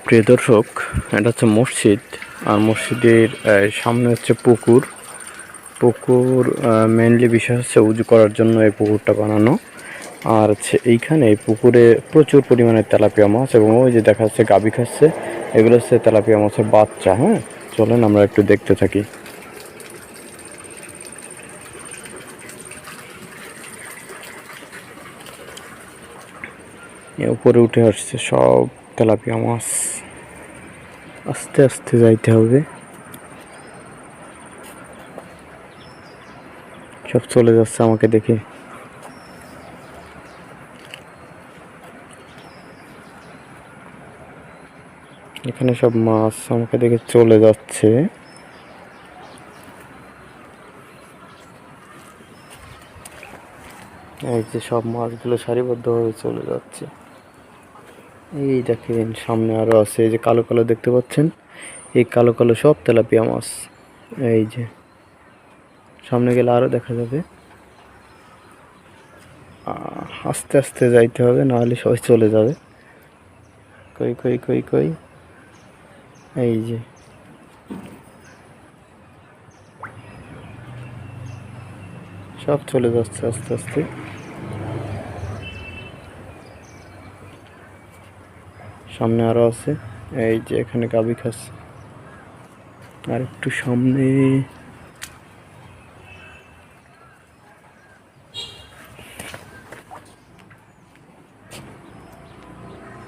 প্রিয় দর্শক, এটা হচ্ছে মসজিদ। আর মসজিদের সামনে হচ্ছে পুকুর। মেইনলি বিষয় হচ্ছে উজু করার জন্য এই পুকুরটা বানানো। আর হচ্ছে এইখানে এই পুকুরে প্রচুর পরিমাণে তেলাপিয়া মাছ, এবং ওই যে দেখা যাচ্ছে গাভী খাচ্ছে, এগুলো হচ্ছে তেলাপিয়া মাছের বাচ্চা। হ্যাঁ, চলেন আমরা একটু দেখতে থাকি। উপরে উঠে আসছে সব তেলাপিয়া মাছ। আস্তে আস্তে যাইতে হবে, সব চলে যাচ্ছে আমাকে দেখে। এখানে সব মাছ আমাকে দেখে চলে যাচ্ছে। এই যে সব মাছগুলো সারিবদ্ধভাবে চলে যাচ্ছে। এই দেখেন সামনে আরো আছে, এই যে কালো কালো দেখতে পাচ্ছেন, এই কালো কালো সব তেলাপিয়া মাছ। এই যে সামনে গেলে আরো দেখা যাবে। আস্তে আস্তে যাইতে হবে, নাহলে সবাই চলে যাবে। কই কই কই কই, এই যে সব চলে যাচ্ছে আস্তে আস্তে। সামনে আরো আছে, এই যে এখানে গাভী খাচ্ছে। আর একটু সামনে